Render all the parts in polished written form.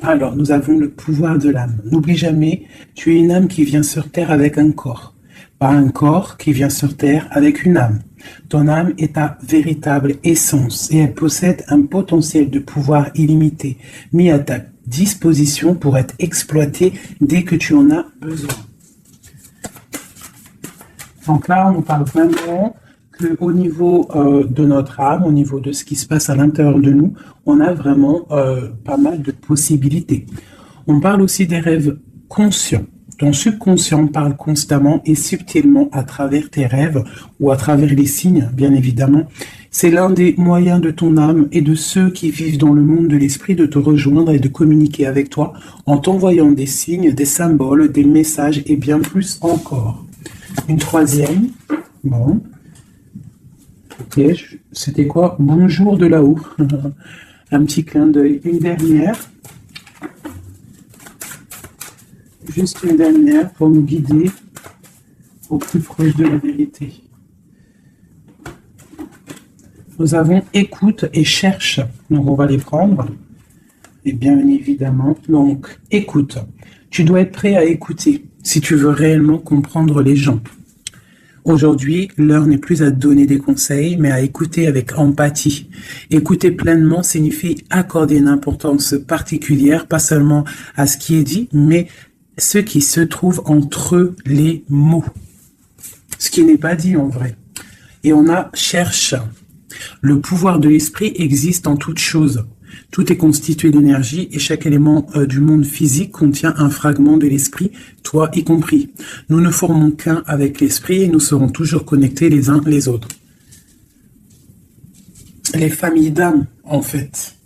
Alors, nous avons le pouvoir de l'âme. N'oublie jamais, tu es une âme qui vient sur Terre avec un corps, pas un corps qui vient sur Terre avec une âme. Ton âme est ta véritable essence et elle possède un potentiel de pouvoir illimité mis à ta disposition pour être exploité dès que tu en as besoin. Donc là, on parle vraiment qu'au niveau de notre âme, au niveau de ce qui se passe à l'intérieur de nous, on a vraiment pas mal de possibilités. On parle aussi des rêves conscients. Ton subconscient parle constamment et subtilement à travers tes rêves ou à travers les signes, bien évidemment. C'est l'un des moyens de ton âme et de ceux qui vivent dans le monde de l'esprit de te rejoindre et de communiquer avec toi en t'envoyant des signes, des symboles, des messages et bien plus encore. Une troisième. Bon. Ok, c'était quoi? Bonjour de là-haut. Un petit clin d'œil. Une dernière. Juste une dernière pour nous guider au plus proche de la vérité. Nous avons écoute et cherche. Donc on va les prendre. Et bien évidemment, donc écoute. Tu dois être prêt à écouter si tu veux réellement comprendre les gens. Aujourd'hui, l'heure n'est plus à te donner des conseils, mais à écouter avec empathie. Écouter pleinement signifie accorder une importance particulière, pas seulement à ce qui est dit, mais ce qui se trouve entre les mots. Ce qui n'est pas dit en vrai. Et on a cherche. Le pouvoir de l'esprit existe en toute chose. Tout est constitué d'énergie et chaque élément du monde physique contient un fragment de l'esprit, toi y compris. Nous ne formons qu'un avec l'esprit et nous serons toujours connectés les uns les autres. Les familles d'âmes, en fait.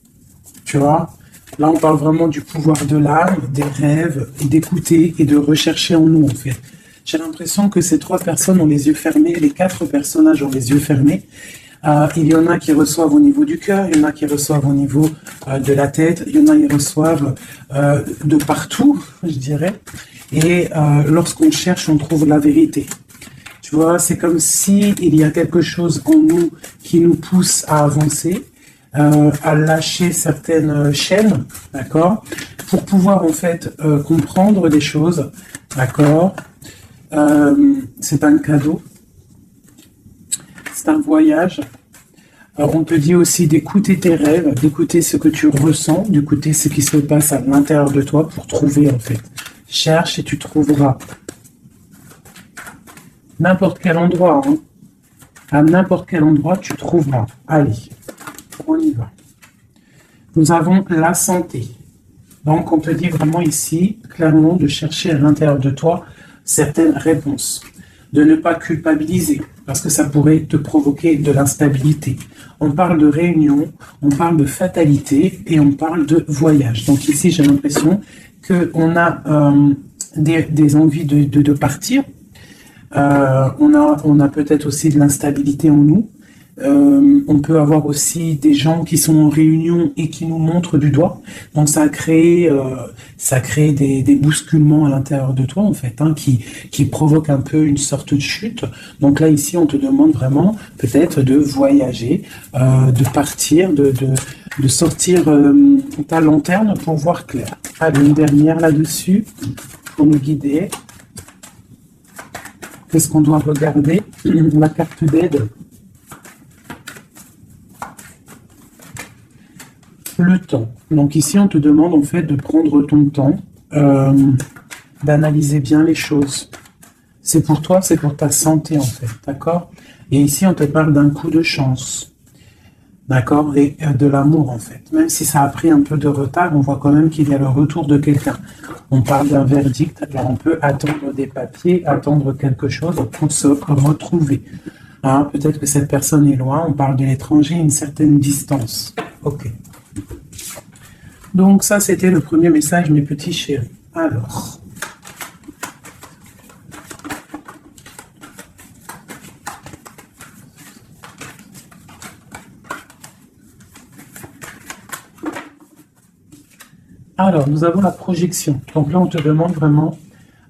Tu vois ? Là, on parle vraiment du pouvoir de l'âme, des rêves, et d'écouter et de rechercher en nous, en fait. J'ai l'impression que ces trois personnes ont les yeux fermés, les quatre personnages ont les yeux fermés. Il y en a qui reçoivent au niveau du cœur, il y en a qui reçoivent au niveau de la tête, il y en a qui reçoivent de partout, je dirais. Et lorsqu'on cherche, on trouve la vérité. Tu vois, c'est comme si il y a quelque chose en nous qui nous pousse à avancer, à lâcher certaines chaînes, d'accord, pour pouvoir en fait comprendre des choses, d'accord. C'est un cadeau. C'est un voyage. Alors, on te dit aussi d'écouter tes rêves, d'écouter ce que tu ressens, d'écouter ce qui se passe à l'intérieur de toi pour trouver en fait. Cherche et tu trouveras. N'importe quel endroit, hein. À n'importe quel endroit, tu trouveras. Allez, on y va. Nous avons la santé. Donc, on te dit vraiment ici, clairement, de chercher à l'intérieur de toi certaines réponses. De ne pas culpabiliser, parce que ça pourrait te provoquer de l'instabilité. On parle de réunion, on parle de fatalité et on parle de voyage. Donc ici, j'ai l'impression qu'on a des envies de partir. On a peut-être aussi de l'instabilité en nous. On peut avoir aussi des gens qui sont en réunion et qui nous montrent du doigt. Donc ça crée des bousculements à l'intérieur de toi en fait, hein, qui provoquent un peu une sorte de chute. Donc là ici on te demande vraiment peut-être de voyager, de partir, de sortir ta lanterne pour voir clair. Allez, une dernière là-dessus pour nous guider. Qu'est-ce qu'on doit regarder? La carte d'aide. Le temps. Donc ici, on te demande en fait de prendre ton temps, d'analyser bien les choses. C'est pour toi, c'est pour ta santé en fait, d'accord? Et ici, on te parle d'un coup de chance, d'accord? Et de l'amour en fait. Même si ça a pris un peu de retard, on voit quand même qu'il y a le retour de quelqu'un. On parle d'un verdict, alors on peut attendre des papiers, attendre quelque chose pour se retrouver. Hein, peut-être que cette personne est loin, on parle de l'étranger, une certaine distance. Ok. Donc ça, c'était le premier message, mes petits chéris. Alors, nous avons la projection. Donc là, on te demande vraiment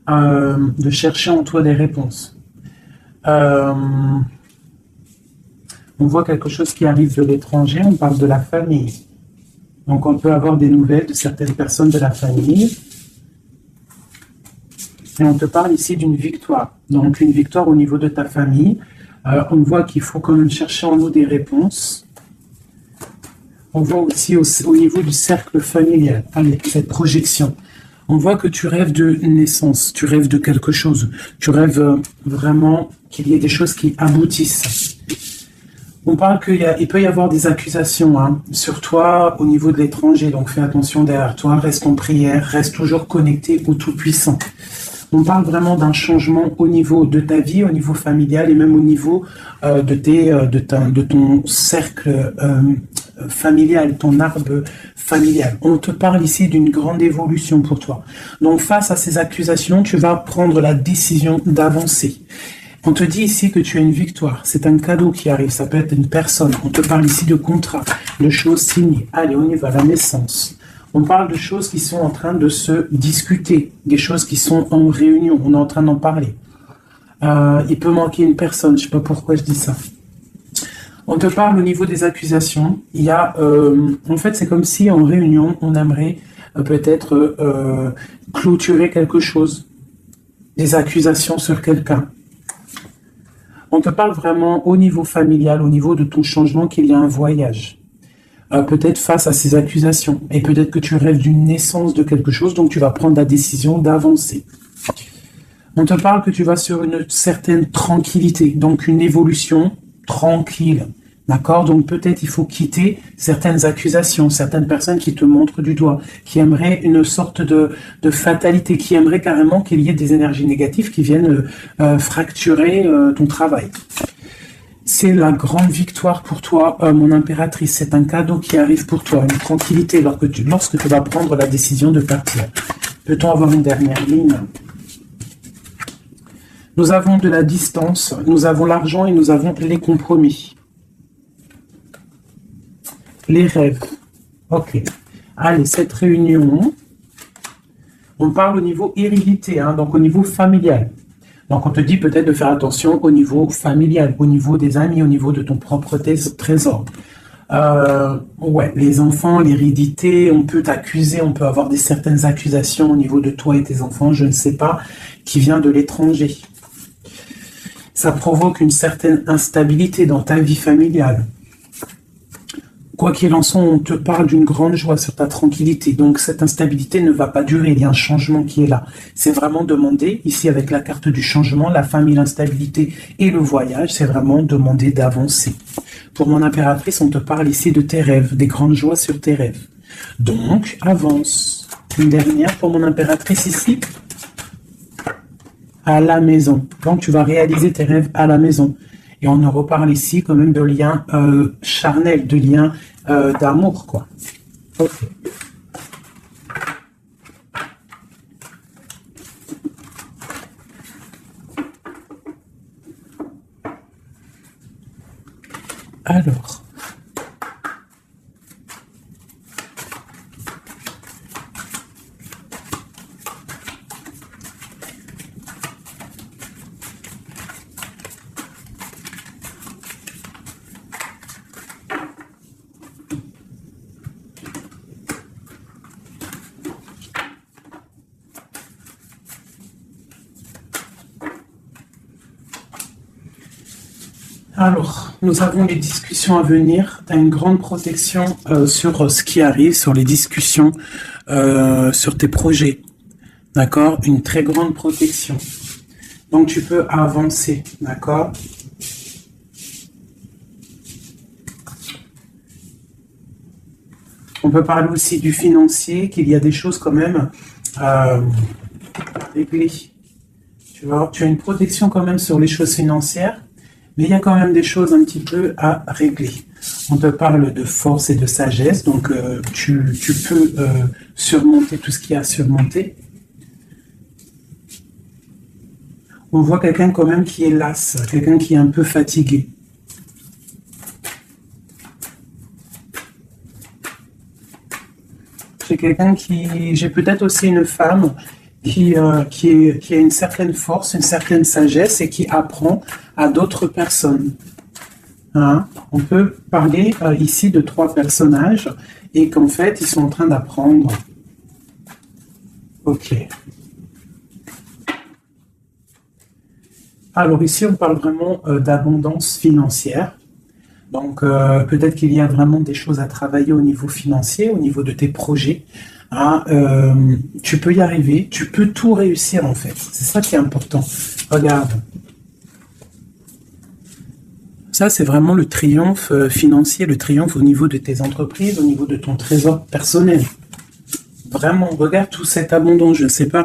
de chercher en toi des réponses. On voit quelque chose qui arrive de l'étranger, on parle de la famille. Donc, on peut avoir des nouvelles de certaines personnes de la famille. Et on te parle ici d'une victoire. Donc, une victoire au niveau de ta famille. On voit qu'il faut quand même chercher en nous des réponses. On voit aussi au niveau du cercle familial, avec cette projection. On voit que tu rêves de naissance, tu rêves de quelque chose. Tu rêves vraiment qu'il y ait des choses qui aboutissent. On parle qu'il peut y avoir des accusations sur toi au niveau de l'étranger. Donc, fais attention derrière toi, reste en prière, reste toujours connecté au Tout-Puissant. On parle vraiment d'un changement au niveau de ta vie, au niveau familial et même au niveau de ton cercle familial, ton arbre familial. On te parle ici d'une grande évolution pour toi. Donc face à ces accusations, tu vas prendre la décision d'avancer. On te dit ici que tu as une victoire. C'est un cadeau qui arrive. Ça peut être une personne. On te parle ici de contrat, de choses signées. Allez, on y va, la naissance. On parle de choses qui sont en train de se discuter, des choses qui sont en réunion, on est en train d'en parler. Il peut manquer une personne, je ne sais pas pourquoi je dis ça. On te parle au niveau des accusations. Il y a, en fait, c'est comme si en réunion, on aimerait peut-être clôturer quelque chose, des accusations sur quelqu'un. On te parle vraiment au niveau familial, au niveau de ton changement, qu'il y a un voyage. Peut-être face à ces accusations. Et peut-être que tu rêves d'une naissance de quelque chose, donc tu vas prendre la décision d'avancer. On te parle que tu vas sur une certaine tranquillité, donc une évolution tranquille. D'accord? Donc peut-être il faut quitter certaines accusations, certaines personnes qui te montrent du doigt, qui aimeraient une sorte de fatalité, qui aimeraient carrément qu'il y ait des énergies négatives qui viennent fracturer ton travail. C'est la grande victoire pour toi, mon impératrice. C'est un cadeau qui arrive pour toi, une tranquillité lorsque tu vas prendre la décision de partir. Peut-on avoir une dernière ligne? Nous avons de la distance, nous avons l'argent et nous avons les compromis. Les rêves. Ok. Allez, cette réunion, on parle au niveau hérédité, donc au niveau familial. Donc, on te dit peut-être de faire attention au niveau familial, au niveau des amis, au niveau de ton propre trésor. Ouais, les enfants, l'hérédité, on peut t'accuser, on peut avoir certaines accusations au niveau de toi et tes enfants, je ne sais pas, qui vient de l'étranger. Ça provoque une certaine instabilité dans ta vie familiale. Quoi qu'il en soit, on te parle d'une grande joie sur ta tranquillité. Donc, cette instabilité ne va pas durer. Il y a un changement qui est là. C'est vraiment demander, ici avec la carte du changement, la famille, l'instabilité et le voyage, c'est vraiment demander d'avancer. Pour mon impératrice, on te parle ici de tes rêves, des grandes joies sur tes rêves. Donc, avance. Une dernière pour mon impératrice ici. À la maison. Donc, tu vas réaliser tes rêves à la maison. Et on en reparle ici quand même de liens charnels, de liens d'amour, quoi. Ok. Alors. Alors, nous avons des discussions à venir. Tu as une grande protection sur ce qui arrive, sur les discussions, sur tes projets. D'accord? Une très grande protection. Donc, tu peux avancer. D'accord? On peut parler aussi du financier, qu'il y a des choses quand même réglées. Tu vois, tu as une protection quand même sur les choses financières. Mais il y a quand même des choses un petit peu à régler. On te parle de force et de sagesse, donc tu peux surmonter tout ce qu'il y a à surmonter. On voit quelqu'un quand même qui est las, quelqu'un qui est un peu fatigué. J'ai peut-être aussi une femme qui a une certaine force, une certaine sagesse et qui apprend à d'autres personnes. Hein. On peut parler ici de 3 personnages et qu'en fait, ils sont en train d'apprendre. Ok. Alors ici, on parle vraiment d'abondance financière. Donc, peut-être qu'il y a vraiment des choses à travailler au niveau financier, au niveau de tes projets. Hein, tu peux y arriver, tu peux tout réussir en fait. C'est ça qui est important. Regarde. Ça, c'est vraiment le triomphe financier, le triomphe au niveau de tes entreprises, au niveau de ton trésor personnel. Vraiment, regarde tout cette abondance. Je ne sais pas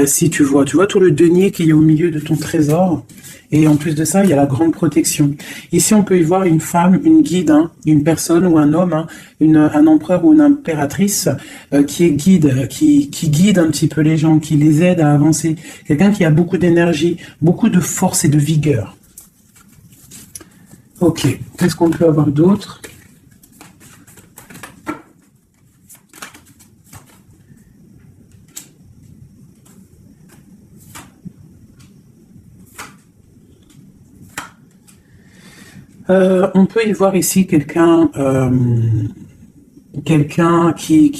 si tu vois tout le denier qu'il y a au milieu de ton trésor. Et en plus de ça, il y a la grande protection. Ici, on peut y voir une femme, une guide, hein, une personne ou un homme, hein, un empereur ou une impératrice qui est guide, qui guide un petit peu les gens, qui les aide à avancer. Quelqu'un qui a beaucoup d'énergie, beaucoup de force et de vigueur. Ok, qu'est-ce qu'on peut avoir d'autre? On peut y voir ici quelqu'un qui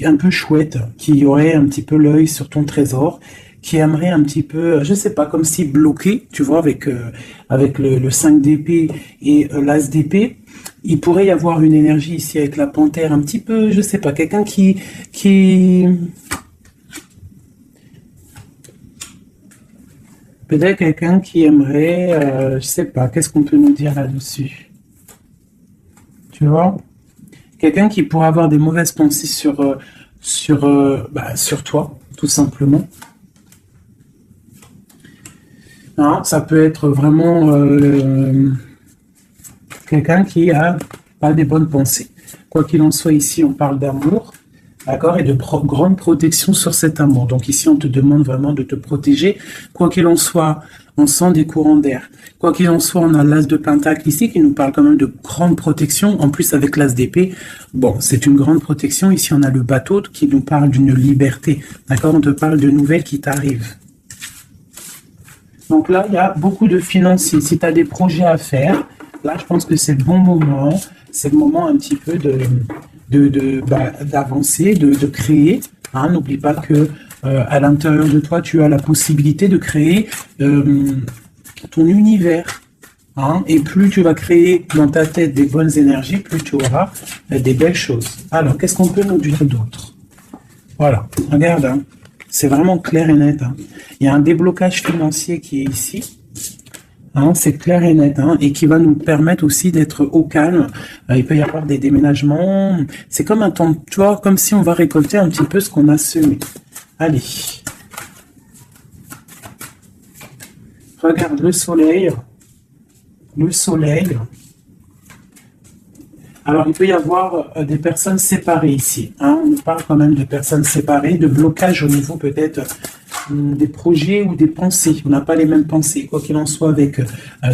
est un peu chouette, qui aurait un petit peu l'œil sur ton trésor, qui aimerait un petit peu, je sais pas, comme si bloqué, tu vois, avec le 5 d'épée et l'as d'épée. Il pourrait y avoir une énergie ici avec la panthère, un petit peu, je sais pas, quelqu'un qui peut-être quelqu'un qui aimerait, je sais pas, qu'est-ce qu'on peut nous dire là-dessus? Tu vois? Quelqu'un qui pourrait avoir des mauvaises pensées sur toi, tout simplement. Hein, ça peut être vraiment quelqu'un qui a pas des bonnes pensées. Quoi qu'il en soit, ici, on parle d'amour, d'accord, et de grande protection sur cet amour. Donc ici, on te demande vraiment de te protéger. Quoi qu'il en soit, on sent des courants d'air. Quoi qu'il en soit, on a l'as de pentacle ici qui nous parle quand même de grande protection. En plus, avec l'as d'épée, bon, c'est une grande protection. Ici, on a le bateau qui nous parle d'une liberté. D'accord, on te parle de nouvelles qui t'arrivent. Donc là, il y a beaucoup de financiers. Si tu as des projets à faire, là, je pense que c'est le bon moment. C'est le moment un petit peu d'avancer, de créer. Hein, n'oublie pas que à l'intérieur de toi, tu as la possibilité de créer ton univers. Hein, et plus tu vas créer dans ta tête des bonnes énergies, plus tu auras des belles choses. Alors, qu'est-ce qu'on peut nous dire d'autre? Voilà, regarde, hein, c'est vraiment clair et net. Hein. Il y a un déblocage financier qui est ici. Hein, c'est clair et net, hein, et qui va nous permettre aussi d'être au calme. Il peut y avoir des déménagements. C'est comme un temps, tu vois, comme si on va récolter un petit peu ce qu'on a semé. Allez. Regarde le soleil. Le soleil. Alors, il peut y avoir des personnes séparées ici. Hein. On parle quand même de personnes séparées, de blocage au niveau peut-être des projets ou des pensées. On n'a pas les mêmes pensées. Quoi qu'il en soit, avec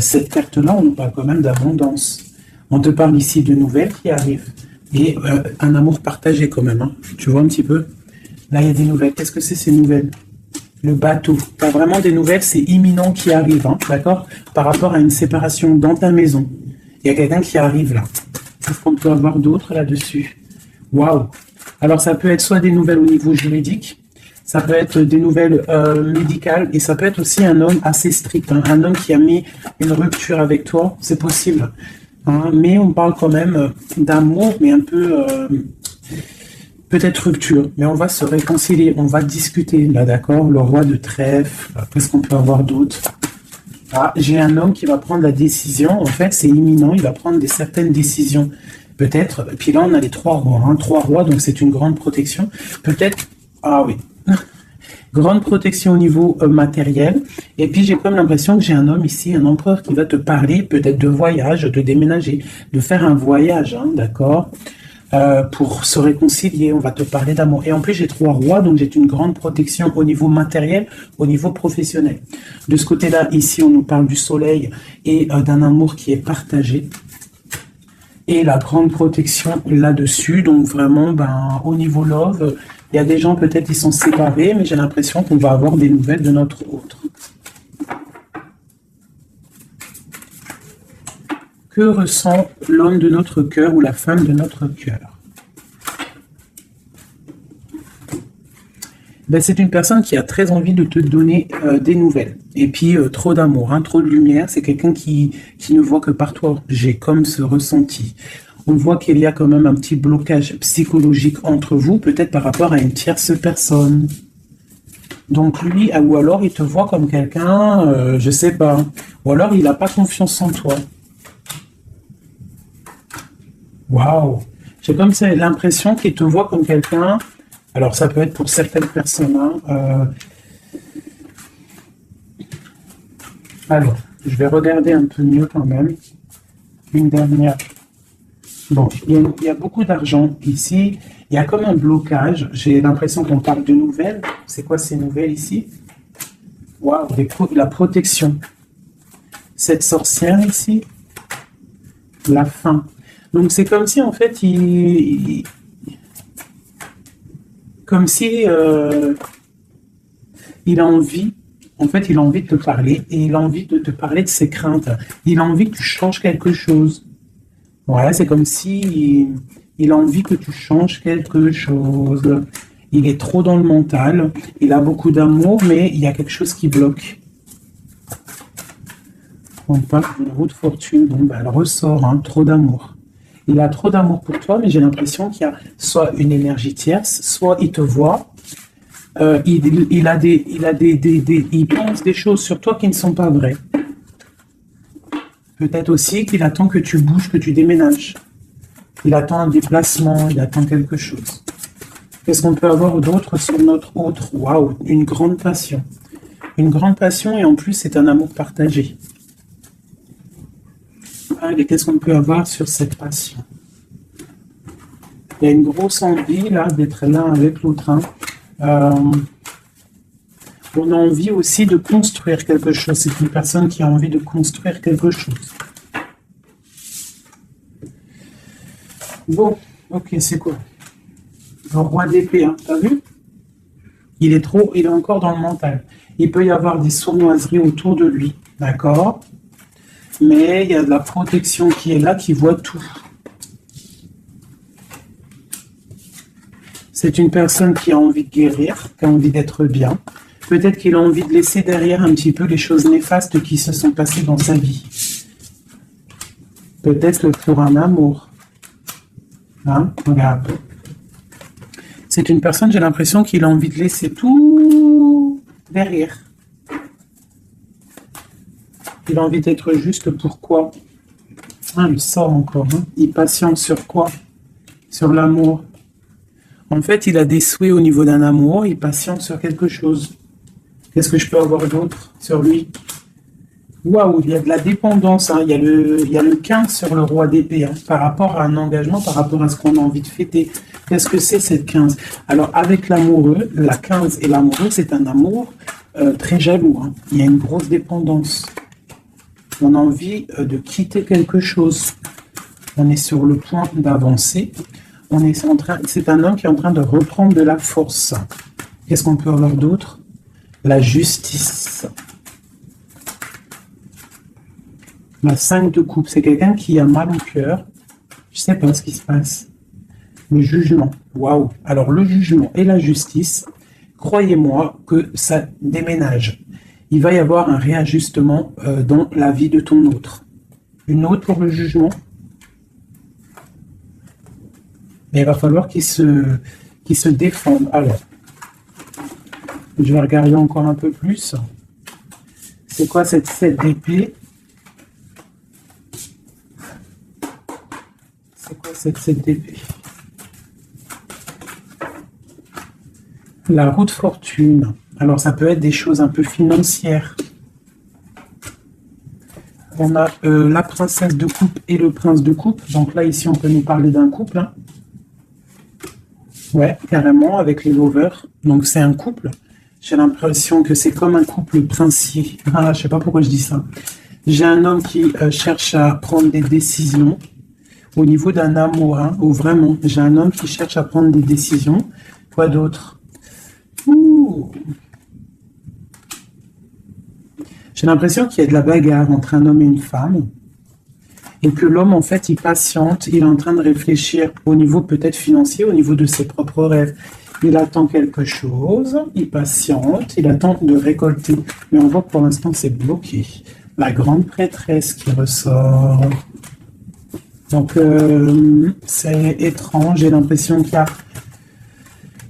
cette carte-là, on nous parle quand même d'abondance. On te parle ici de nouvelles qui arrivent. Et un amour partagé quand même. Hein. Tu vois un petit peu? Là, il y a des nouvelles. Qu'est-ce que c'est ces nouvelles? Le bateau. Pas vraiment des nouvelles, c'est imminent qui arrive. Hein, d'accord? Par rapport à une séparation dans ta maison. Il y a quelqu'un qui arrive là. Qu'est-ce qu'on peut avoir d'autre là-dessus? Waouh! Alors, ça peut être soit des nouvelles au niveau juridique, ça peut être des nouvelles médicales, et ça peut être aussi un homme assez strict, hein, un homme qui a mis une rupture avec toi, c'est possible. Hein, mais on parle quand même d'amour, mais un peu peut-être rupture. Mais on va se réconcilier, on va discuter, là, d'accord? Le roi de trèfle, qu'est-ce qu'on peut avoir d'autre? Ah, j'ai un homme qui va prendre la décision, en fait, c'est imminent, il va prendre certaines décisions, peut-être. Puis là, on a les 3 rois, hein, 3 rois, donc c'est une grande protection. Peut-être, ah oui, grande protection au niveau matériel. Et puis, j'ai comme l'impression que j'ai un homme ici, un empereur qui va te parler peut-être de voyage, de déménager, de faire un voyage, hein, d'accord? Pour se réconcilier, on va te parler d'amour. Et en plus, j'ai 3 rois, donc j'ai une grande protection au niveau matériel, au niveau professionnel. De ce côté-là, ici, on nous parle du soleil et d'un amour qui est partagé. Et la grande protection là-dessus, donc vraiment, au niveau love, il y a des gens peut-être qui sont séparés, mais j'ai l'impression qu'on va avoir des nouvelles de notre autre. Que ressent l'homme de notre cœur ou la femme de notre cœur? Ben, c'est une personne qui a très envie de te donner des nouvelles. Et puis, trop d'amour, hein, trop de lumière. C'est quelqu'un qui ne voit que par toi. J'ai comme ce ressenti. On voit qu'il y a quand même un petit blocage psychologique entre vous, peut-être par rapport à une tierce personne. Donc lui, ou alors il te voit comme quelqu'un, je sais pas. Ou alors il n'a pas confiance en toi. Waouh! J'ai comme ça l'impression qu'il te voit comme quelqu'un. Alors ça peut être pour certaines personnes. Hein, alors, je vais regarder un peu mieux quand même. Une dernière. Bon, il y a beaucoup d'argent ici. Il y a comme un blocage. J'ai l'impression qu'on parle de nouvelles. C'est quoi ces nouvelles ici? Waouh, la protection. Cette sorcière ici. La fin. Donc c'est comme si en fait comme si il a envie, en fait il a envie de te parler et il a envie de te parler de ses craintes. Il a envie que tu changes quelque chose. Ouais, c'est comme si il a envie que tu changes quelque chose. Il est trop dans le mental. Il a beaucoup d'amour, mais il y a quelque chose qui bloque. On parle d'une roue de fortune. Bon, ben, elle ressort, hein, trop d'amour. Il a trop d'amour pour toi, mais j'ai l'impression qu'il y a soit une énergie tierce, soit il te voit. Il pense des choses sur toi qui ne sont pas vraies. Peut-être aussi qu'il attend que tu bouges, que tu déménages. Il attend un déplacement, il attend quelque chose. Qu'est-ce qu'on peut avoir d'autre sur notre autre? Waouh, une grande passion. Une grande passion et en plus c'est un amour partagé. Allez, qu'est-ce qu'on peut avoir sur cette passion? Il y a une grosse envie là d'être l'un avec l'autre. Hein. On a envie aussi de construire quelque chose. C'est une personne qui a envie de construire quelque chose. Bon, ok, c'est quoi? Le roi d'épée, hein, t'as vu? Il est encore dans le mental. Il peut y avoir des sournoiseries autour de lui, d'accord? Mais il y a de la protection qui est là, qui voit tout. C'est une personne qui a envie de guérir, qui a envie d'être bien. Peut-être qu'il a envie de laisser derrière un petit peu les choses néfastes qui se sont passées dans sa vie. Peut-être pour un amour. Hein? Regarde. C'est une personne, j'ai l'impression qu'il a envie de laisser tout derrière. Il a envie d'être juste pourquoi? Ah, il sort encore. Hein? Il patiente sur quoi? Sur l'amour. En fait, il a des souhaits au niveau d'un amour, il patiente sur quelque chose. Qu'est-ce que je peux avoir d'autre sur lui? Waouh, il y a de la dépendance. Hein. Il y a le 15 sur le roi d'épée, hein, par rapport à un engagement, par rapport à ce qu'on a envie de fêter. Qu'est-ce que c'est cette 15? Alors, avec l'amoureux, la 15 et l'amoureux, c'est un amour très jaloux. Hein. Il y a une grosse dépendance. On a envie de quitter quelque chose. On est sur le point d'avancer. C'est un homme qui est en train de reprendre de la force. Qu'est-ce qu'on peut avoir d'autre? La justice. La 5 de coupe, c'est quelqu'un qui a mal au cœur. Je ne sais pas ce qui se passe. Le jugement. Waouh. Alors le jugement et la justice, croyez-moi que ça déménage. Il va y avoir un réajustement dans la vie de ton autre. Une autre pour le jugement. Mais il va falloir qu'il se défende. Alors, je vais regarder encore un peu plus. C'est quoi cette 7 d'épée? C'est quoi cette 7 d'épée? La roue de fortune. Alors, ça peut être des choses un peu financières. On a la princesse de coupe et le prince de coupe. Donc là, ici, on peut nous parler d'un couple. Hein. Ouais, carrément, avec les lovers. Donc, c'est un couple. J'ai l'impression que c'est comme un couple princier. Ah, je sais pas pourquoi je dis ça. J'ai un homme qui cherche à prendre des décisions au niveau d'un amour. Hein, ou vraiment, j'ai un homme qui cherche à prendre des décisions. Quoi d'autre? J'ai l'impression qu'il y a de la bagarre entre un homme et une femme. et que l'homme, en fait, il patiente, il est en train de réfléchir au niveau peut-être financier, au niveau de ses propres rêves. Il attend quelque chose, il patiente, il attend de récolter. Mais on voit que pour l'instant, c'est bloqué. La grande prêtresse qui ressort. Donc, c'est étrange. J'ai l'impression qu'il y a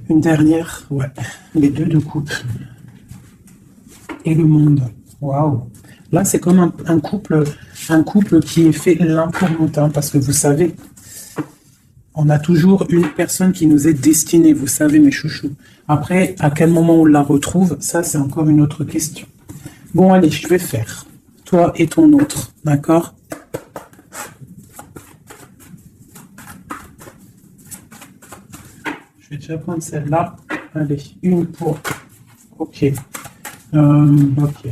une dernière. Ouais, les deux de coupe. Et le monde. Waouh. Là, c'est comme un couple qui est fait l'un pour l'autre. Hein, parce que vous savez, on a toujours une personne qui nous est destinée. Vous savez, mes chouchous. Après, à quel moment on la retrouve, ça, c'est encore une autre question. Bon, allez, je vais faire. Toi et ton autre. D'accord? Je vais déjà prendre celle-là. Allez, une pour... Ok. Ok.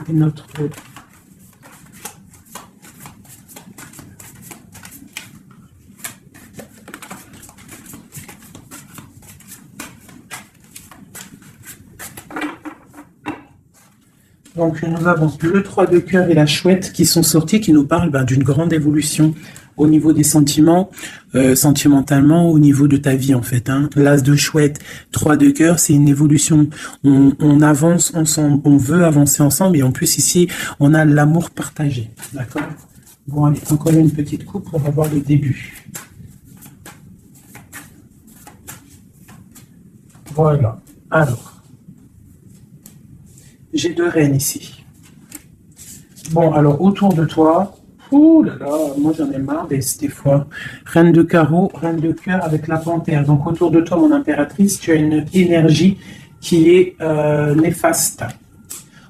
Et notre... Donc, nous avons le 3 de cœur et la chouette qui sont sortis, qui nous parlent d'une grande évolution au niveau des sentiments, sentimentalement, au niveau de ta vie, en fait. Hein. L'as de chouette, 3 de cœur, c'est une évolution. On avance ensemble, on veut avancer ensemble, et en plus, ici, on a l'amour partagé. D'accord? Bon, allez, encore une petite coupe pour avoir le début. Voilà. Alors. J'ai deux reines ici. Bon, alors, autour de toi, ouh là là, moi j'en ai marre des fois. Reine de carreau, reine de cœur avec la panthère. Donc, autour de toi, mon impératrice, tu as une énergie qui est néfaste.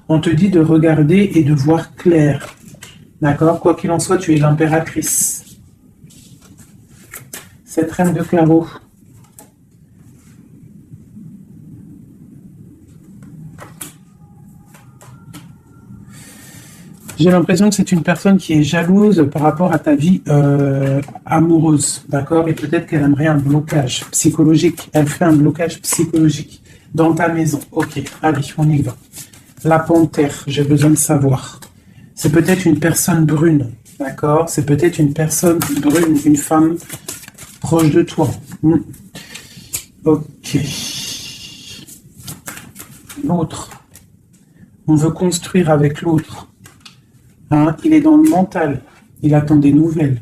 On te dit de regarder et de voir clair. D'accord? Quoi qu'il en soit, tu es l'impératrice. Cette reine de carreau. J'ai l'impression que c'est une personne qui est jalouse par rapport à ta vie amoureuse, d'accord? Et peut-être qu'elle aimerait un blocage psychologique. Elle fait un blocage psychologique dans ta maison. Ok, allez, on y va. La panthère, j'ai besoin de savoir. C'est peut-être une personne brune, d'accord? C'est peut-être une personne brune, une femme proche de toi. Ok. L'autre. On veut construire avec l'autre. Hein, il est dans le mental. Il attend des nouvelles.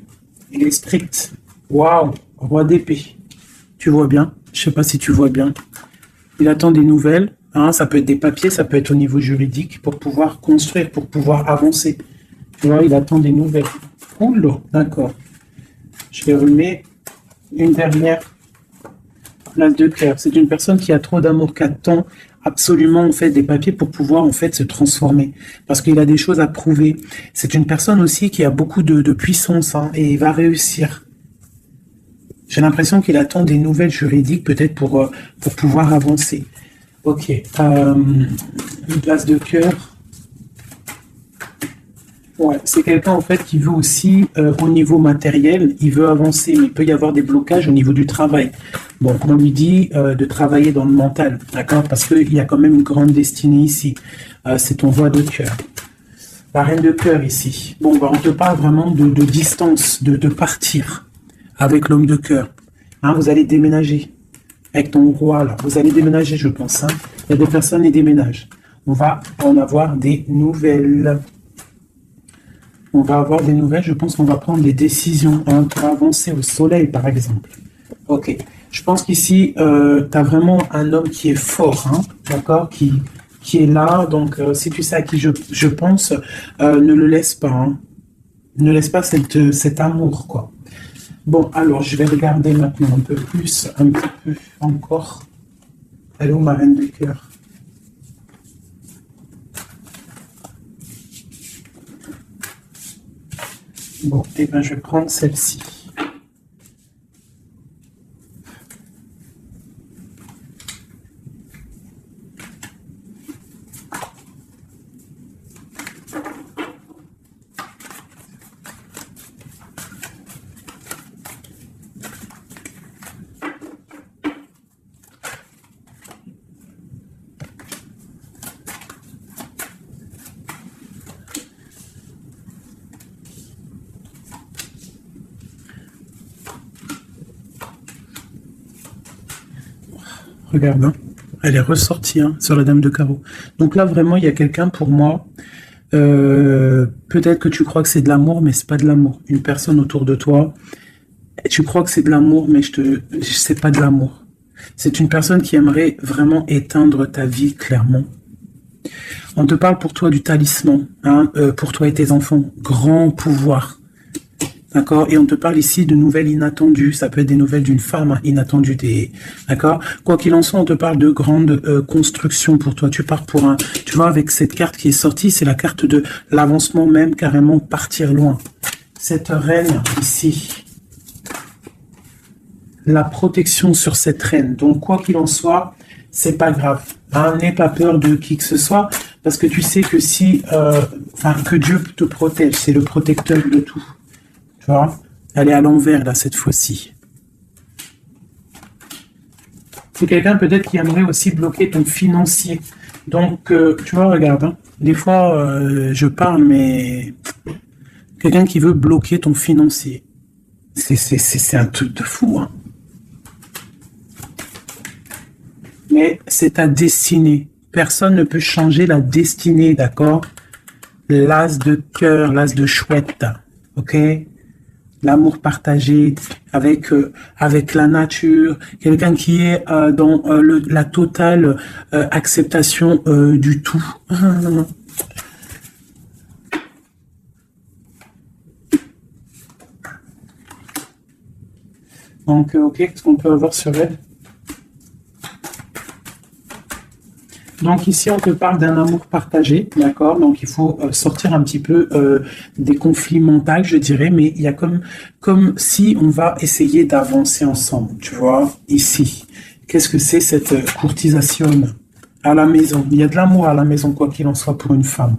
Il est strict. Waouh, roi d'épée. Tu vois bien? Je sais pas si tu vois bien. Il attend des nouvelles. Hein, ça peut être des papiers, ça peut être au niveau juridique pour pouvoir construire, pour pouvoir avancer. Tu vois, il attend des nouvelles. Oula, d'accord. Je vais remettre une dernière place de cœur. C'est une personne qui a trop d'amour, qui attend absolument en fait des papiers pour pouvoir en fait se transformer parce qu'il a des choses à prouver. C'est une personne aussi qui a beaucoup de puissance hein, et il va réussir. J'ai l'impression qu'il attend des nouvelles juridiques peut-être pour pouvoir avancer. Ok, une place de cœur. Ouais, c'est quelqu'un en fait qui veut aussi au niveau matériel, il veut avancer, mais il peut y avoir des blocages au niveau du travail. Bon, on lui dit de travailler dans le mental, d'accord, parce qu'il y a quand même une grande destinée ici. C'est ton roi de cœur. La reine de cœur ici. Bon, on te parle vraiment de distance, de partir avec l'homme de cœur. Hein, vous allez déménager avec ton roi là. Vous allez déménager, je pense. Hein. Il y a des personnes qui déménagent. On va en avoir des nouvelles. On va avoir des nouvelles, je pense qu'on va prendre des décisions hein, pour avancer au soleil, par exemple. Ok, je pense qu'ici, tu as vraiment un homme qui est fort, hein, d'accord, qui est là. Donc, si tu sais à qui je pense, ne le laisse pas. Hein. Ne laisse pas cet amour, quoi. Bon, alors, je vais regarder maintenant un peu plus, un petit peu encore. Elle est où, ma reine de cœur? Bon, et ben je vais prendre celle-ci. Regarde, hein. Elle est ressortie hein, sur la dame de carreau. Donc là, vraiment, il y a quelqu'un pour moi. Peut-être que tu crois que c'est de l'amour, mais c'est pas de l'amour. Une personne autour de toi, tu crois que c'est de l'amour, mais c'est pas de l'amour. C'est une personne qui aimerait vraiment éteindre ta vie, clairement. On te parle pour toi du talisman, hein, pour toi et tes enfants. Grand pouvoir. D'accord? Et on te parle ici de nouvelles inattendues. Ça peut être des nouvelles d'une femme inattendue. D'accord? Quoi qu'il en soit, on te parle de grandes constructions pour toi. Tu pars pour un... Tu vois, avec cette carte qui est sortie, c'est la carte de l'avancement même, carrément partir loin. Cette reine ici. La protection sur cette reine. Donc, quoi qu'il en soit, c'est pas grave. Hein, n'aie pas peur de qui que ce soit, parce que tu sais que si... que Dieu te protège. C'est le protecteur de tout. Tu vois, elle est à l'envers, là, cette fois-ci. C'est quelqu'un, peut-être, qui aimerait aussi bloquer ton financier. Donc, tu vois, regarde, hein, des fois, je parle, mais... Quelqu'un qui veut bloquer ton financier. C'est un truc de fou, hein. Mais c'est ta destinée. Personne ne peut changer la destinée, d'accord? L'as de cœur, l'as de chouette, ok? L'amour partagé avec la nature, quelqu'un qui est dans la totale acceptation du tout. Donc, ok, qu'est-ce qu'on peut avoir sur elle? Donc ici, on te parle d'un amour partagé, d'accord? Donc il faut sortir un petit peu des conflits mentaux, je dirais, mais il y a comme si on va essayer d'avancer ensemble, tu vois, ici. Qu'est-ce que c'est cette courtisation à la maison? Il y a de l'amour à la maison, quoi qu'il en soit, pour une femme.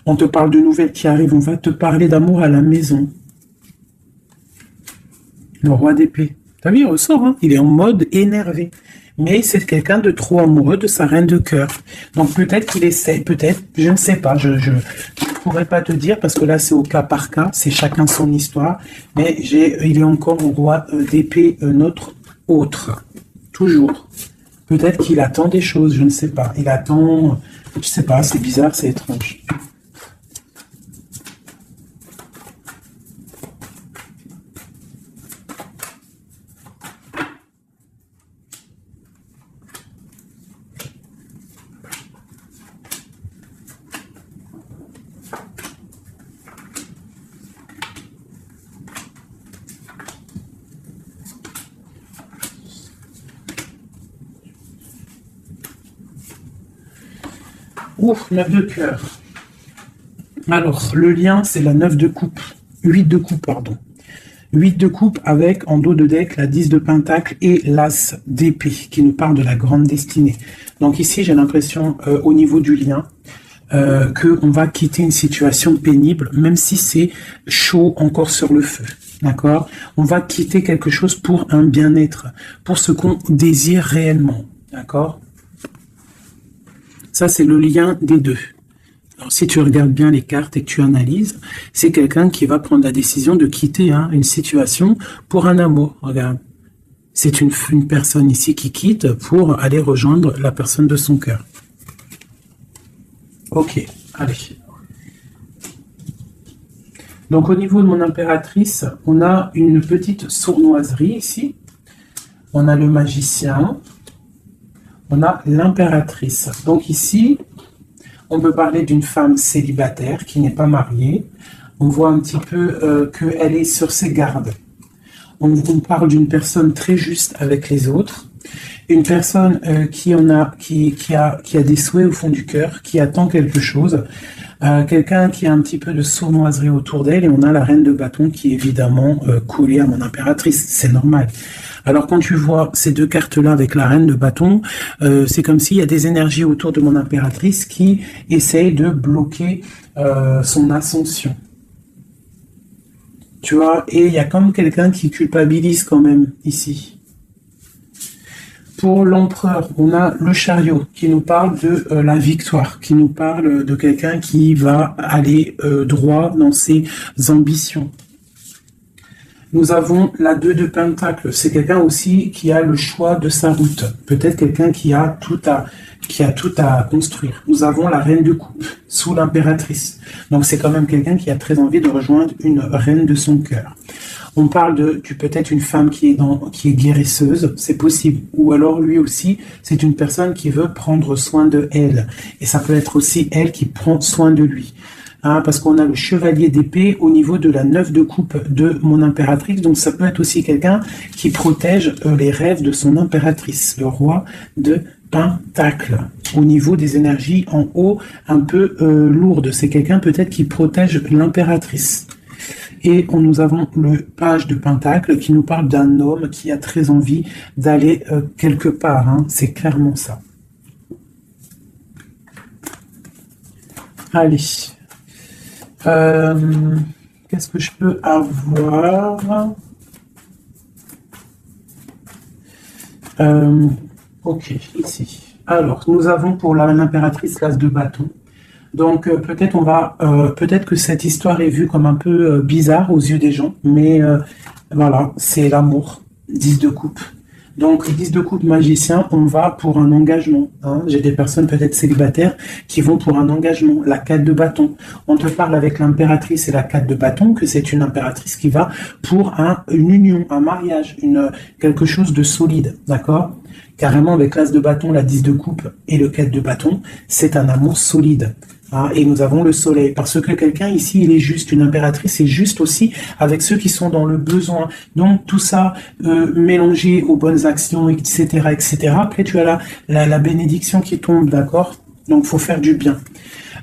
On te parle de nouvelles qui arrivent, on va te parler d'amour à la maison. Le roi d'épée. T'as vu, il ressort, hein? Il est en mode énervé. Mais c'est quelqu'un de trop amoureux de sa reine de cœur. Donc peut-être qu'il essaie, peut-être, je ne sais pas, je ne pourrais pas te dire parce que là c'est au cas par cas, c'est chacun son histoire. Mais il est encore au roi d'épée, notre autre, toujours. Peut-être qu'il attend des choses, je ne sais pas. Il attend, je sais pas, c'est bizarre, c'est étrange. Ouf, 9 de cœur. Alors, le lien, c'est la 9 de coupe. 8 de coupe, pardon. 8 de coupe avec, en dos de deck, la 10 de pentacle et l'as d'épée, qui nous parle de la grande destinée. Donc ici, j'ai l'impression, au niveau du lien, qu'on va quitter une situation pénible, même si c'est chaud encore sur le feu. D'accord? On va quitter quelque chose pour un bien-être, pour ce qu'on désire réellement. D'accord? Ça, c'est le lien des deux. Alors, si tu regardes bien les cartes et que tu analyses, c'est quelqu'un qui va prendre la décision de quitter une situation pour un amour. Regarde. C'est une personne ici qui quitte pour aller rejoindre la personne de son cœur. Ok, allez. Donc, au niveau de mon impératrice, on a une petite sournoiserie ici. On a le magicien. On a l'impératrice. Donc ici, on peut parler d'une femme célibataire qui n'est pas mariée. On voit un petit peu qu'elle est sur ses gardes. On parle d'une personne très juste avec les autres. Une personne qui a des souhaits au fond du cœur, qui attend quelque chose. Quelqu'un qui a un petit peu de sournoiserie autour d'elle. Et on a la reine de bâton qui est évidemment collée à mon impératrice. C'est normal. Alors quand tu vois ces deux cartes-là avec la reine de bâton, c'est comme s'il y a des énergies autour de mon impératrice qui essayent de bloquer son ascension. Tu vois, et il y a comme quelqu'un qui culpabilise quand même ici. Pour l'empereur, on a le chariot qui nous parle de la victoire, qui nous parle de quelqu'un qui va aller droit dans ses ambitions. Nous avons la 2 de Pentacle. C'est quelqu'un aussi qui a le choix de sa route. Peut-être quelqu'un qui a tout à construire. Nous avons la Reine de Coupe sous l'impératrice. Donc c'est quand même quelqu'un qui a très envie de rejoindre une reine de son cœur. On parle de peut-être une femme qui est guérisseuse, c'est possible. Ou alors lui aussi, c'est une personne qui veut prendre soin de elle. Et ça peut être aussi elle qui prend soin de lui. Hein, parce qu'on a le chevalier d'épée au niveau de la 9 de coupe de mon impératrice. Donc ça peut être aussi quelqu'un qui protège les rêves de son impératrice, le roi de Pentacle. Au niveau des énergies en haut, un peu lourdes. C'est quelqu'un peut-être qui protège l'impératrice. Et nous avons le page de Pentacle qui nous parle d'un homme qui a très envie d'aller quelque part. Hein. C'est clairement ça. Allez. Qu'est-ce que je peux avoir? Ok, ici. Alors, nous avons pour l'impératrice l'as de bâton. Donc peut-être que cette histoire est vue comme un peu bizarre aux yeux des gens, mais voilà, c'est l'amour. 10 de coupe. Donc 10 de coupe magicien, on va pour un engagement. Hein. J'ai des personnes peut-être célibataires qui vont pour un engagement. La 4 de bâton. On te parle avec l'impératrice et la 4 de bâton que c'est une impératrice qui va pour une union, un mariage, quelque chose de solide, d'accord? Carrément avec l'as de bâton, la 10 de coupe et le 4 de bâton, c'est un amour solide. Hein, et nous avons le soleil, parce que quelqu'un ici, il est juste, une impératrice est juste aussi avec ceux qui sont dans le besoin. Donc tout ça mélangé aux bonnes actions, etc., etc. Après, tu as la bénédiction qui tombe, d'accord? Donc faut faire du bien.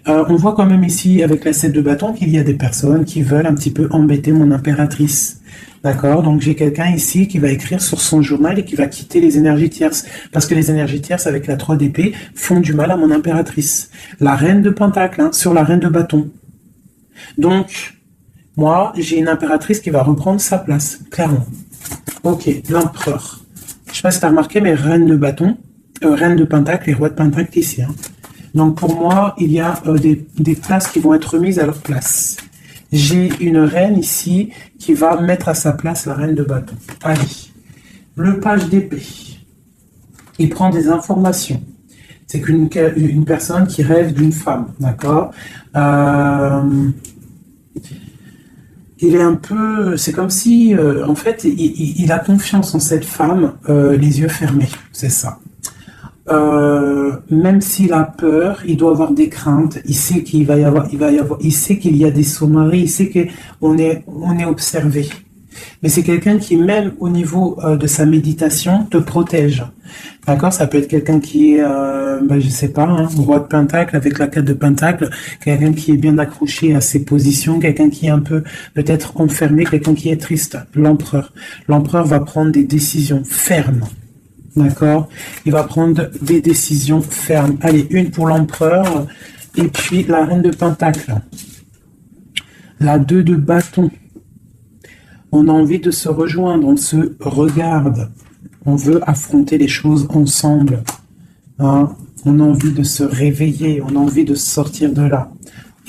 On voit quand même ici, avec la 7 de bâton, qu'il y a des personnes qui veulent un petit peu embêter mon impératrice. D'accord? Donc j'ai quelqu'un ici qui va écrire sur son journal et qui va quitter les énergies tierces. Parce que les énergies tierces, avec la 3 d'épée, font du mal à mon impératrice. La reine de pentacle, hein, sur la reine de bâton. Donc, moi, j'ai une impératrice qui va reprendre sa place, clairement. Ok, l'empereur. Je ne sais pas si tu as remarqué, mais reine de bâton, reine de pentacle et roi de pentacle ici. Hein. Donc pour moi, il y a des places qui vont être remises à leur place. J'ai une reine ici qui va mettre à sa place la reine de bâton. Allez, le page d'épée. Il prend des informations. C'est une personne qui rêve d'une femme, d'accord? Il est un peu... C'est comme si, en fait, il a confiance en cette femme, les yeux fermés, c'est ça. Même s'il a peur, il doit avoir des craintes. Il sait il sait qu'il y a des sous-marins. Il sait qu'on est observé. Mais c'est quelqu'un qui, même au niveau de sa méditation, te protège. D'accord? Ça peut être quelqu'un qui est, je sais pas, hein, roi de pentacle avec la 4 de pentacle, quelqu'un qui est bien accroché à ses positions, quelqu'un qui est un peu peut-être enfermé, quelqu'un qui est triste. L'empereur. L'empereur va prendre des décisions fermes. D'accord? Il va prendre des décisions fermes. Allez, une pour l'empereur. Et puis la reine de pentacle. La 2 de bâton. On a envie de se rejoindre. On se regarde. On veut affronter les choses ensemble. Hein? On a envie de se réveiller. On a envie de sortir de là.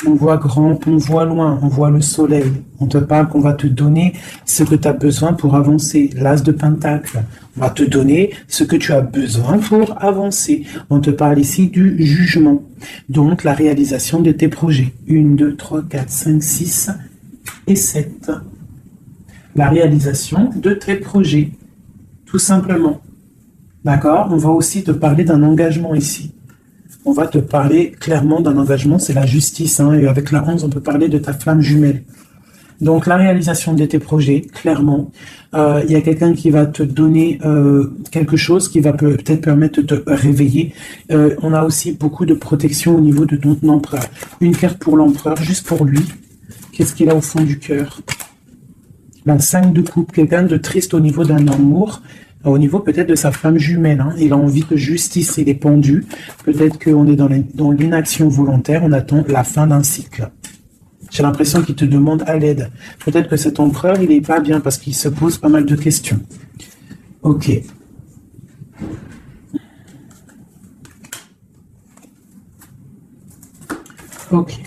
On voit grand, on voit loin, on voit le soleil. On te parle qu'on va te donner ce que tu as besoin pour avancer. L'as de pentacle. On va te donner ce que tu as besoin pour avancer. On te parle ici du jugement. Donc, la réalisation de tes projets. 1, 2, 3, 4, 5, 6 et 7. La réalisation de tes projets. Tout simplement. D'accord? On va aussi te parler d'un engagement ici. On va te parler clairement d'un engagement, c'est la justice. Hein, et avec la 11, on peut parler de ta flamme jumelle. Donc, la réalisation de tes projets, clairement. Il y a quelqu'un qui va te donner quelque chose qui va peut-être permettre de te réveiller. On a aussi beaucoup de protection au niveau de ton empereur. Une carte pour l'empereur, juste pour lui. Qu'est-ce qu'il a au fond du cœur? La 5 de coupe, quelqu'un de triste au niveau d'un amour. Au niveau peut-être de sa femme jumelle, hein. Il a envie de justice, il est pendu. Peut-être qu'on est dans l'inaction volontaire, on attend la fin d'un cycle. J'ai l'impression qu'il te demande à l'aide. Peut-être que cet empereur, il n'est pas bien parce qu'il se pose pas mal de questions. Ok. Ok.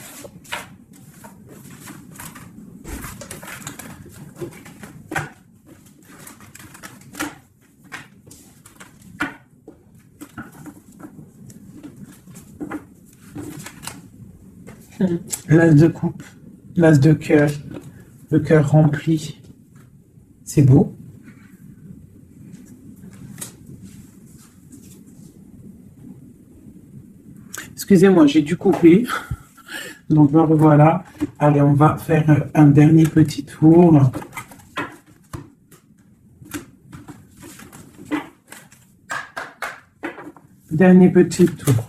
L'as de coupe, l'as de cœur, le cœur rempli. C'est beau. Excusez-moi, j'ai dû couper. Donc me revoilà. Allez, on va faire un dernier petit tour. Dernier petit tour.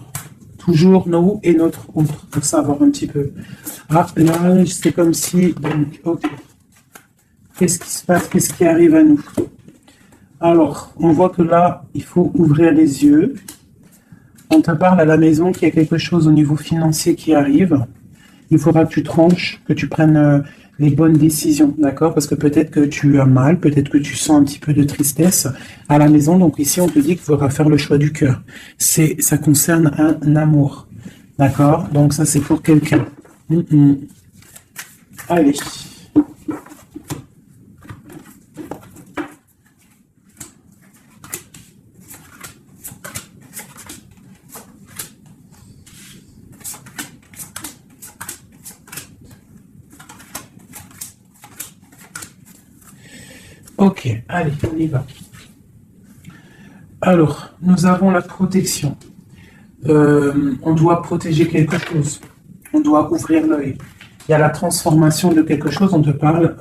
Toujours nous et notre autre, pour savoir un petit peu. Ah, là, c'est comme si... Donc, ok. Qu'est-ce qui se passe? Qu'est-ce qui arrive à nous? Alors, on voit que là, il faut ouvrir les yeux. On te parle à la maison qu'il y a quelque chose au niveau financier qui arrive. Il faudra que tu tranches, que tu prennes les bonnes décisions, d'accord? Parce que peut-être que tu as mal, peut-être que tu sens un petit peu de tristesse à la maison. Donc ici, on te dit qu'il faudra faire le choix du cœur. Ça concerne un amour, d'accord? Donc ça, c'est pour quelqu'un. Allez. Ok, allez, on y va. Alors, nous avons la protection. On doit protéger quelque chose. On doit ouvrir l'œil. Il y a la transformation de quelque chose. On te parle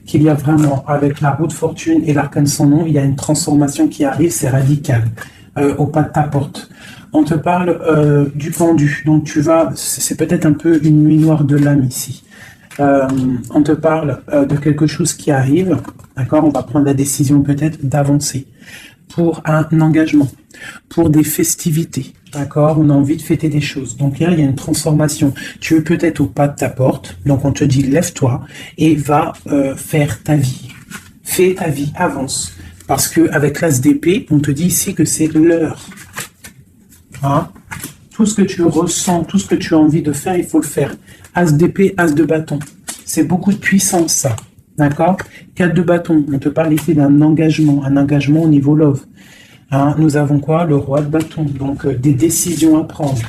qu'il y a vraiment, avec la roue de fortune et l'arcane sans nom, il y a une transformation qui arrive, c'est radical, au pas de ta porte. On te parle du pendu. Donc tu vas, c'est peut-être un peu une nuit noire de l'âme ici. On te parle de quelque chose qui arrive, d'accord? On va prendre la décision peut-être d'avancer pour un engagement, pour des festivités, d'accord? On a envie de fêter des choses. Donc là, il y a une transformation. Tu es peut-être au pas de ta porte, donc on te dit lève-toi et va faire ta vie. Fais ta vie, avance. Parce que avec l'as d'épée, on te dit ici que c'est l'heure. Hein? Tout ce que tu ressens, tout ce que tu as envie de faire, il faut le faire. As d'épée, as de bâton. C'est beaucoup de puissance, ça. D'accord? 4 de bâton. On te parle ici d'un engagement. Un engagement au niveau love. Hein, nous avons quoi? Le roi de bâton. Donc, des décisions à prendre.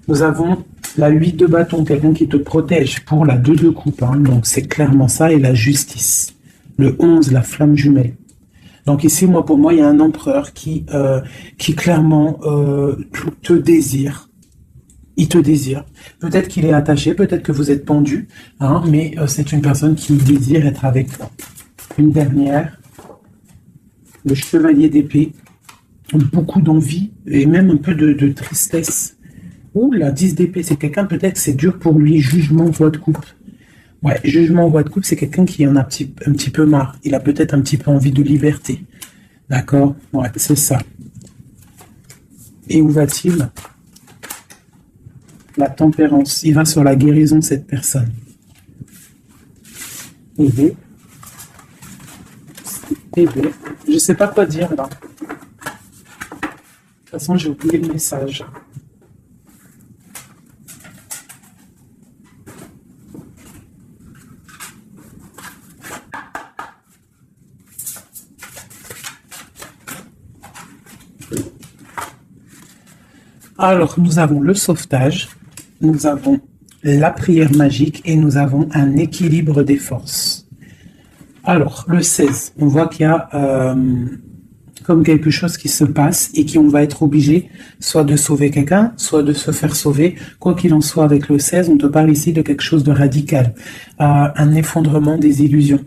Nous avons la 8 de bâton. Quelqu'un qui te protège pour la 2 de coupe. Hein, donc, c'est clairement ça. Et la justice. Le 11, la flamme jumelle. Donc ici, pour moi, il y a un empereur qui clairement te désire. Il te désire. Peut-être qu'il est attaché, peut-être que vous êtes pendu, hein, mais c'est une personne qui désire être avec toi. Une dernière, le chevalier d'épée, beaucoup d'envie et même un peu de tristesse. Ouh, la 10 d'épée, c'est quelqu'un, peut-être que c'est dur pour lui, jugement, voie de coupe. Ouais, jugement, voie de coupe, c'est quelqu'un qui en a un petit peu marre. Il a peut-être un petit peu envie de liberté. D'accord? Ouais, c'est ça. Et où va-t-il? La tempérance. Il va sur la guérison de cette personne. Aider. Aider. Je ne sais pas quoi dire là. De toute façon, j'ai oublié le message. Alors, nous avons le sauvetage, nous avons la prière magique et nous avons un équilibre des forces. Alors, le 16, on voit qu'il y a comme quelque chose qui se passe et qu'on va être obligé soit de sauver quelqu'un, soit de se faire sauver. Quoi qu'il en soit, avec le 16, on te parle ici de quelque chose de radical, un effondrement des illusions.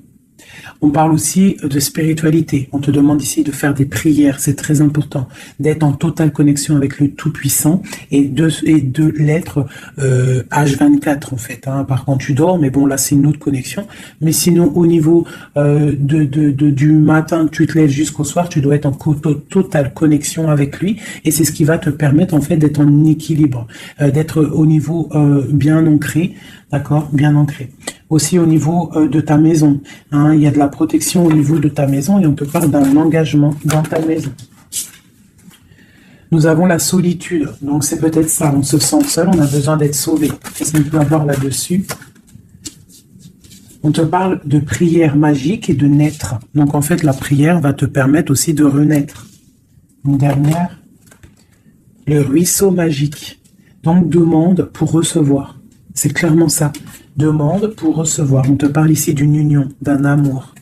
On parle aussi de spiritualité. On te demande ici de faire des prières, c'est très important, d'être en totale connexion avec le Tout-Puissant et de l'être H24 en fait. Hein. Par contre, tu dors, mais bon là c'est une autre connexion. Mais sinon, au niveau du matin, tu te lèves jusqu'au soir, tu dois être en totale connexion avec lui et c'est ce qui va te permettre en fait d'être en équilibre, d'être au niveau bien ancré. D'accord, bien ancré. Aussi au niveau de ta maison, hein, il y a de la protection au niveau de ta maison et on te parle d'un engagement dans ta maison. Nous avons la solitude, donc c'est peut-être ça, on se sent seul, on a besoin d'être sauvé. Qu'est-ce qu'on peut avoir là-dessus? On te parle de prière magique et de naître. Donc en fait, la prière va te permettre aussi de renaître. Une dernière, le ruisseau magique. Donc demande pour recevoir. C'est clairement ça. Demande pour recevoir. On te parle ici d'une union, d'un amour.